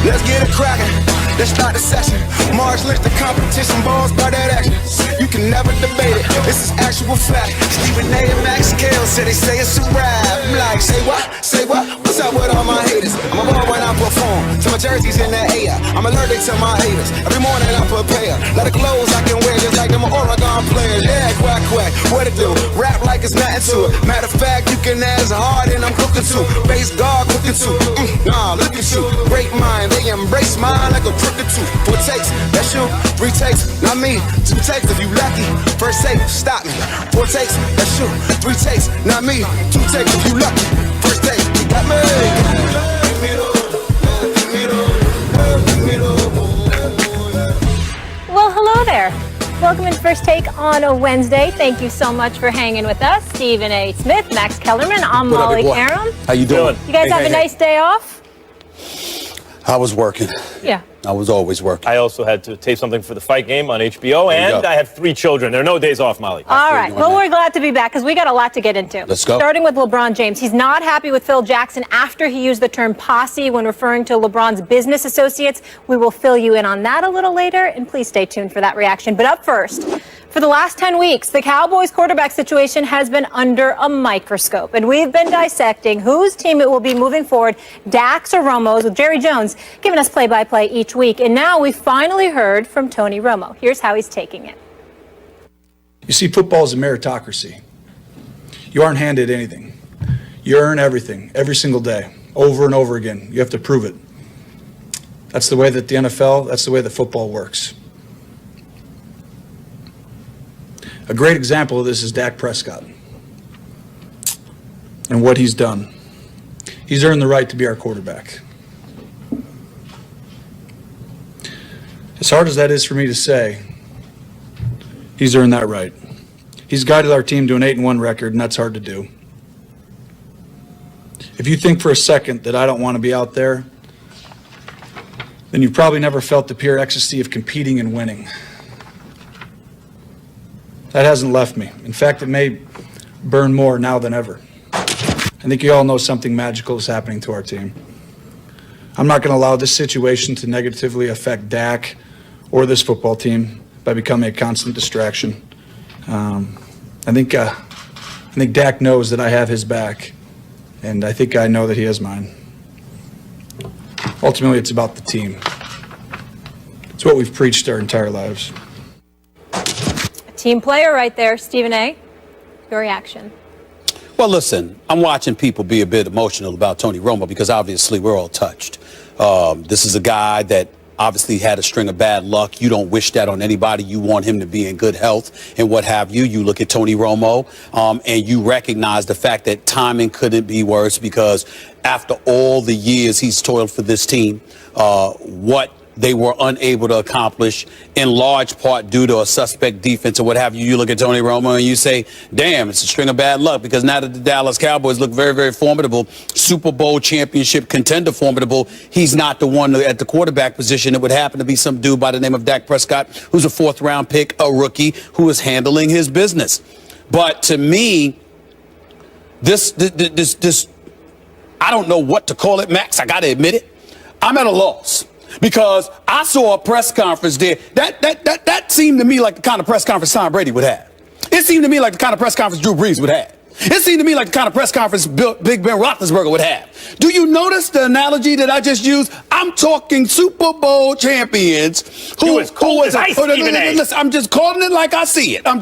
Let's get it cracking. Let's start the session. Mars list the competition, balls by that action. You can never debate it. This is actual fact. Stephen A. and Max Kale said they say it's a rap. I'm like, say what? Say what? What's up with all my haters? I'm a ball when I perform. Till my jersey's in the air. I'm allergic to my haters. Every morning I prepare. Lot of clothes I can wear just like them Oregon players. Yeah, quack quack. What it do? Rap like it's nothing to it. Matter of fact, you can ask hard and I'm cooking too. Base guard cooking too. Nah, look at you. Great mind. They embrace mine like a crooked tooth. 4 takes, that's you. 3 takes, not me. 2 takes if you lucky. First take, stop me. 4 takes, that's you. 3 takes, not me. 2 takes if you lucky. First take, you got me. Well, hello there. Welcome in First Take on a Wednesday. Thank you so much for hanging with us. Stephen A. Smith, Max Kellerman. I'm Molly Karam. How you doing? You guys have a nice day off? I was working. Yeah. I was always working. I also had to tape something for the fight game on HBO, and I have 3 children. There are no days off, Molly. All right. Well, we're glad to be back because we got a lot to get into. Let's go. Starting with LeBron James. He's not happy with Phil Jackson after he used the term posse when referring to LeBron's business associates. We will fill you in on that a little later, and please stay tuned for that reaction. But up first, for the last 10 weeks, the Cowboys quarterback situation has been under a microscope, and we've been dissecting whose team it will be moving forward, Dak's or Romo's, with Jerry Jones giving us play-by-play each week. And now we finally heard from Tony Romo. Here's how he's taking it. You see, football is a meritocracy. You aren't handed anything. You earn everything, every single day, over and over again. You have to prove it. That's the way that the NFL, that's the way that football works. A great example of this is Dak Prescott and what he's done. He's earned the right to be our quarterback. As hard as that is for me to say, he's earned that right. He's guided our team to an 8-1 record, and that's hard to do. If you think for a second that I don't want to be out there, then you've probably never felt the pure ecstasy of competing and winning. That hasn't left me. In fact, it may burn more now than ever. I think you all know something magical is happening to our team. I'm not going to allow this situation to negatively affect Dak or this football team by becoming a constant distraction. I think Dak knows that I have his back, and I think I know that he has mine. Ultimately, it's about the team. It's what we've preached our entire lives. Team player right there, Stephen A. Your reaction? Well, listen, I'm watching people be a bit emotional about Tony Romo because obviously we're all touched. This is a guy that obviously had a string of bad luck. You don't wish that on anybody. You want him to be in good health and what have you. You look at Tony Romo and you recognize the fact that timing couldn't be worse because after all the years he's toiled for this team, what they were unable to accomplish in large part due to a suspect defense or what have you. You look at Tony Romo and you say, damn, it's a string of bad luck because now that the Dallas Cowboys look very, very formidable, Super Bowl championship contender formidable, he's not the one at the quarterback position. It would happen to be some dude by the name of Dak Prescott, who's a 4th-round pick, a rookie, who is handling his business. But to me, this I don't know what to call it, Max. I got to admit it. I'm at a loss. Because I saw a press conference there. That seemed to me like the kind of press conference Tom Brady would have. It seemed to me like the kind of press conference Drew Brees would have. It seemed to me like the kind of press conference Big Ben Roethlisberger would have. Do you notice the analogy that I just used? I'm talking Super Bowl champions who is cold as ice, listen, I'm just calling it like I see it. I'm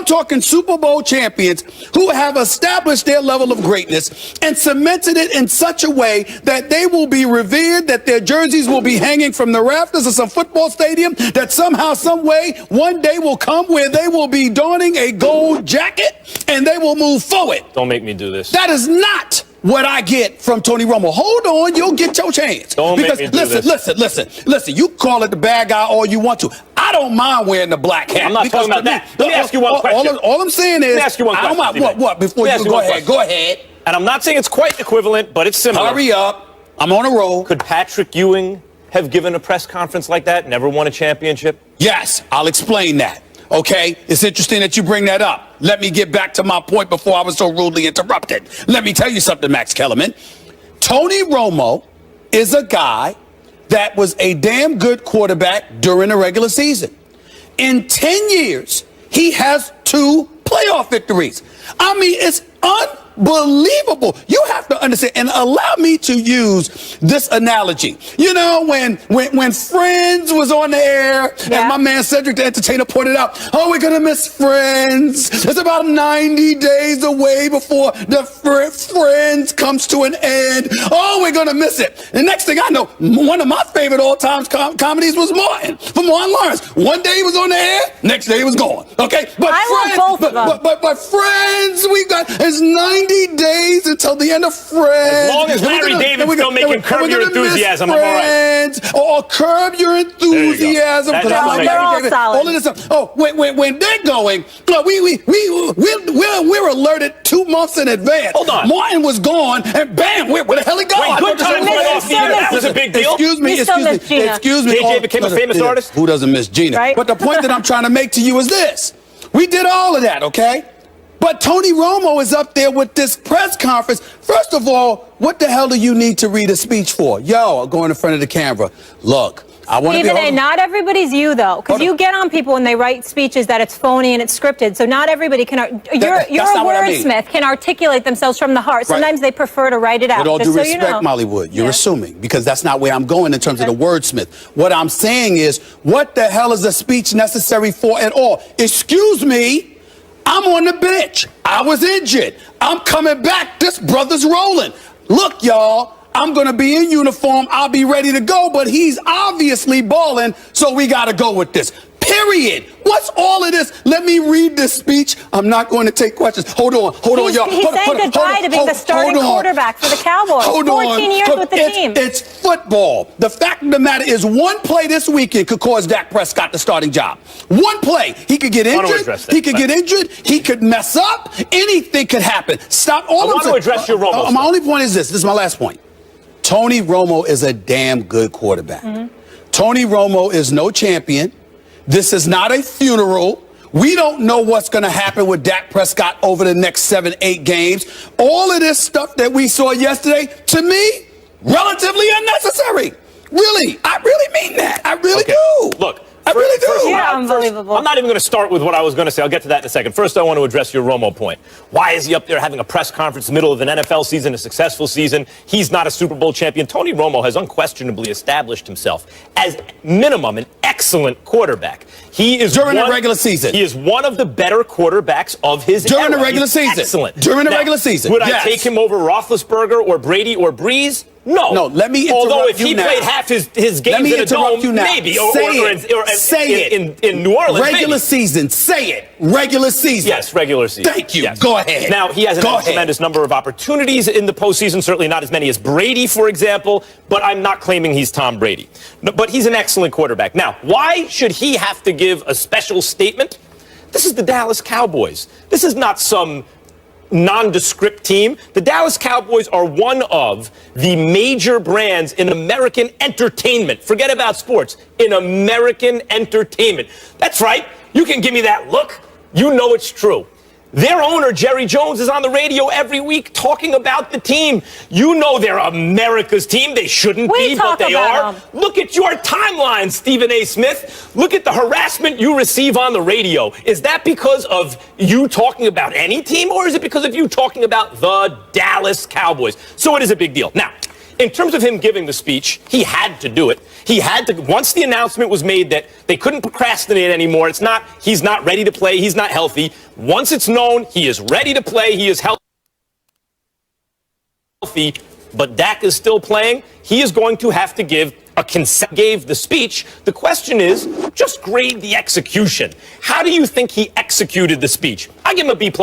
talking Super Bowl champions who have established their level of greatness and cemented it in such a way that they will be revered, that their jerseys will be hanging from the rafters of some football stadium, that somehow, some way, one day will come where they will be donning a gold jacket and they will move forward. Don't make me do this. That is not what I get from Tony Romo. Hold on, you'll get your chance. Don't because make me do this. Listen, you call it the bad guy all you want to. I don't mind wearing the black hat. I'm not talking about that. Let me ask you one question. All I'm saying is, let me ask you one question. I don't mind. What? Before you go ahead. Go ahead. And I'm not saying it's quite equivalent, but it's similar. Hurry up. I'm on a roll. Could Patrick Ewing have given a press conference like that, never won a championship? Yes, I'll explain that. Okay, it's interesting that you bring that up. Let me get back to my point before I was so rudely interrupted. Let me tell you something, Max Kellerman. Tony Romo is a guy that was a damn good quarterback during the regular season. In 10 years, he has 2 playoff victories. I mean, it's unbelievable. You have to understand, and allow me to use this analogy. You know, when Friends was on the air, and my man Cedric the Entertainer pointed out, oh, we're going to miss Friends. It's about 90 days away before the Friends comes to an end. Oh, we're going to miss it. The next thing I know, one of my favorite all-time comedies was Martin, from Martin Lawrence. One day he was on the air, next day he was gone. Okay? But I love both of them. But Friends, we got, it's 90 days until the end of Friends. As long as Larry David's still making Curb Your Enthusiasm, I'm all right. Or Curb Your Enthusiasm. They're all solid. All of this stuff. Oh, when they're going, we're alerted 2 months in advance. Hold on. Martin was gone, and bam, where the hell he gone? When Good Times went off the air, that was a big deal. Excuse me. JJ became a famous artist. Who doesn't miss Gina? Right? But the point that I'm trying to make to you is this. We did all of that, okay? But Tony Romo is up there with this press conference. First of all, what the hell do you need to read a speech for? Yo, going in front of the camera. Look, I want to be... Stephen A., not everybody's you, though, because you get on people when they write speeches that it's phony and it's scripted. So not everybody can... You're a wordsmith, can articulate themselves from the heart. Sometimes they prefer to write it out. With all due respect, you know. Molly Wood, you're assuming, because that's not where I'm going in terms of the wordsmith. What I'm saying is, what the hell is a speech necessary for at all? Excuse me, I'm on the bench. I was injured. I'm coming back. This brother's rolling. Look, y'all, I'm going to be in uniform. I'll be ready to go, but he's obviously balling, so we got to go with this. Period. What's all of this? Let me read this speech. I'm not going to take questions. Hold on, y'all. He's saying goodbye to being the starting quarterback for the Cowboys. 14 years with the team. It's football. The fact of the matter is, one play this weekend could cause Dak Prescott the starting job. One play. He could get injured. He could get injured. He could mess up. Anything could happen. Stop all of this. I want to address your Romo. My only point is this. This is my last point. Tony Romo is a damn good quarterback. Tony Romo is no champion. This is not a funeral. We don't know what's going to happen with Dak Prescott over the next 7-8 games. All of this stuff that we saw yesterday, to me, relatively unnecessary. Really, I really mean that. I really do. Look, I really do. You're unbelievable. I'm not even going to start with what I was going to say. I'll get to that in a second. First, I want to address your Romo point. Why is he up there having a press conference in the middle of an NFL season, a successful season? He's not a Super Bowl champion. Tony Romo has unquestionably established himself as minimum an excellent quarterback. He is during the regular season. He is one of the better quarterbacks of his era. During the regular season. Excellent. During the regular season. Would I take him over Roethlisberger or Brady or Breeze? No. No, let me interrupt you now. Although if he played half his games in a dome, maybe. Say it. In New Orleans, regular season. Say it. Regular season. Yes, regular season. Thank you. Yes. Go ahead. Now, he has a tremendous number of opportunities in the postseason, certainly not as many as Brady, for example, but I'm not claiming he's Tom Brady. No, but he's an excellent quarterback. Now, why should he have to give a special statement? This is the Dallas Cowboys. This is not some nondescript team. The Dallas Cowboys are one of the major brands in American entertainment. Forget about sports. In American entertainment. That's right. You can give me that look. You know it's true. Their owner, Jerry Jones, is on the radio every week talking about the team. You know they're America's team. They shouldn't be, but they are. Look at your timeline, Stephen A. Smith. Look at the harassment you receive on the radio. Is that because of you talking about any team, or is it because of you talking about the Dallas Cowboys? So it is a big deal. Now, in terms of him giving the speech, he had to do it. He had to, once the announcement was made that they couldn't procrastinate anymore, he's not ready to play, he's not healthy. Once it's known, he is ready to play, he is healthy, but Dak is still playing, he is going to have to give a consent. Gave the speech. The question is, just grade the execution. How do you think he executed the speech? I give him a B+.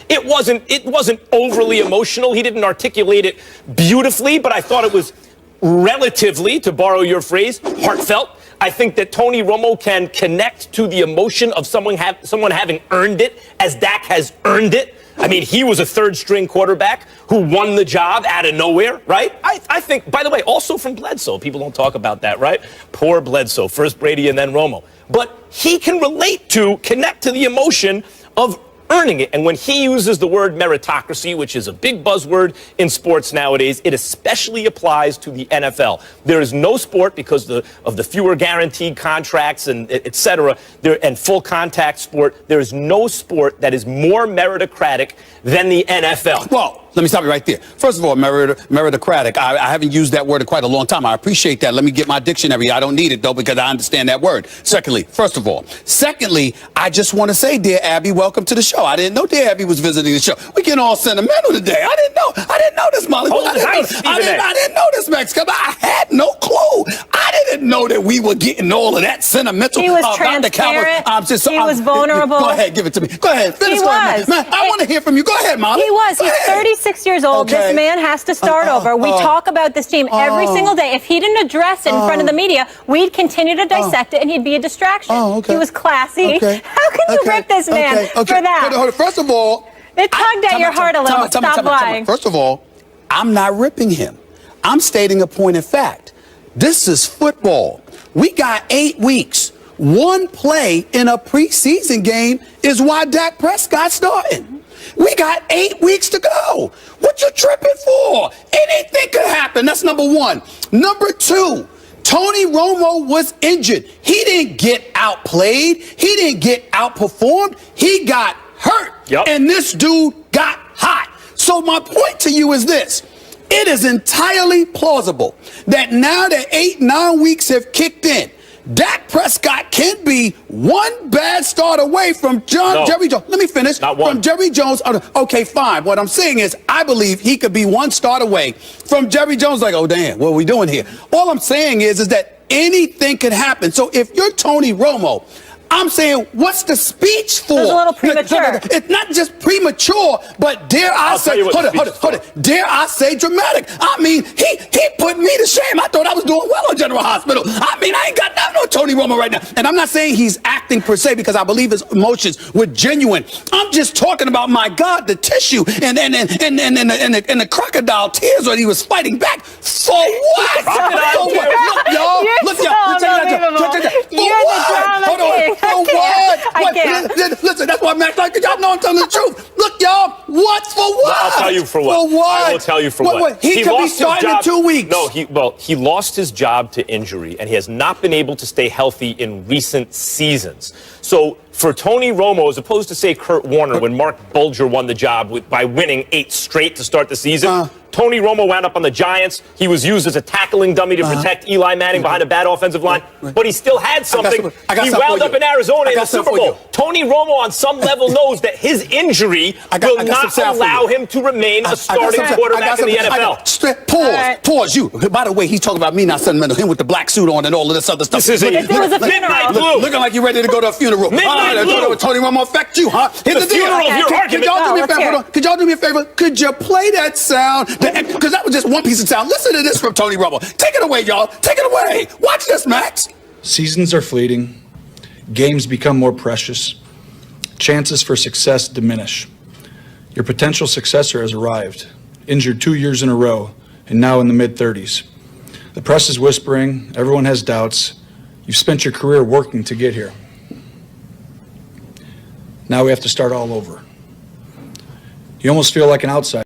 It wasn't overly emotional. He didn't articulate it beautifully, but I thought it was relatively, to borrow your phrase, heartfelt. I think that Tony Romo can connect to the emotion of someone having earned it, as Dak has earned it. I mean, he was a third-string quarterback who won the job out of nowhere, right? I think, by the way, also from Bledsoe. People don't talk about that, right? Poor Bledsoe. First Brady and then Romo. But he can connect to the emotion of earning it. And when he uses the word meritocracy, which is a big buzzword in sports nowadays, it especially applies to the NFL. There is no sport, because of the fewer guaranteed contracts and et cetera, and full contact sport, there is no sport that is more meritocratic than the NFL. Well, let me stop you right there. First of all, meritocratic. I haven't used that word in quite a long time. I appreciate that. Let me get my dictionary. I don't need it, though, because I understand that word. Secondly, I just want to say, dear Abby, welcome to the show. I didn't know dear Abby was visiting the show. We're getting all sentimental today. I didn't know this, Molly. I didn't know this, Max. I had no clue. I didn't know that we were getting all of that sentimental. He was about the Cowboys. He was vulnerable. Go ahead, give it to me. Go ahead. Finish. He was. Man, I want to hear from you. Go ahead, Molly. He was. He's 36 years old. Okay. This man has to start over. We talk about this team every single day. If he didn't address it in front of the media, we'd continue to dissect it, and he'd be a distraction. Okay. He was classy. Okay. How can you rip this man for that? Hold on. First of all, it tugged at your heart a little. Stop lying. First of all, I'm not ripping him. I'm stating a point of fact. This is football. We got 8 weeks. One play in a preseason game is why Dak Prescott starting. We got 8 weeks to go. What you tripping for? Anything could happen. That's number one. Number two, Tony Romo was injured. He didn't get outplayed. He didn't get outperformed. He got hurt. Yep. And this dude got hot. So my point to you is this. It is entirely plausible that now that 8-9 weeks have kicked in, Dak Prescott can be one bad start away from Jerry Jones. Let me finish. Not one. From Jerry Jones. Okay, fine. What I'm saying is I believe he could be one start away from Jerry Jones. Like, oh, damn, what are we doing here? All I'm saying is that anything could happen. So if you're Tony Romo, I'm saying, what's the speech for? It's a little premature. It's not just premature, but dare I say, hold it, dare I say dramatic. I mean, he put me to shame. I thought I was doing well in General Hospital. I mean, I ain't got nothing on Tony Romo right now. And I'm not saying he's acting per se, because I believe his emotions were genuine. I'm just talking about, my God, the tissue and the crocodile tears when he was fighting back. For what? Look, y'all. Hold on. For what? I can't. Listen, that's why Max, like, y'all know I'm telling the truth. Look, y'all, what for what? I'll tell you for what. For what? I will tell you for what. He could be starting in 2 weeks. No, he lost his job to injury, and he has not been able to stay healthy in recent seasons. So for Tony Romo, as opposed to, say, Kurt Warner, when Mark Bulger won the job by winning 8 straight to start the season, Tony Romo wound up on the Giants. He was used as a tackling dummy to protect Eli Manning behind a bad offensive line, but he still had something. He wound up in Arizona in the Super Bowl. Tony Romo, on some level, knows that his injury will not allow him to remain a starting quarterback in the NFL. Pause. You. By the way, he's talking about me not sentimental. Him with the black suit on and all of this other stuff. This is Midnight Blue. Looking like you're ready to go to a funeral. Midnight Blue. Tony Romo affect you, huh? Here's the funeral of your argument. Could y'all do me a favor? Could you play that sound? Because that was just one piece of sound. Listen to this from Tony Romo. Take it away, y'all. Take it away. Watch this, Max. Seasons are fleeting. Games become more precious. Chances for success diminish. Your potential successor has arrived, injured 2 years in a row, and now in the mid-30s. The press is whispering. Everyone has doubts. You've spent your career working to get here. Now we have to start all over. You almost feel like an outsider.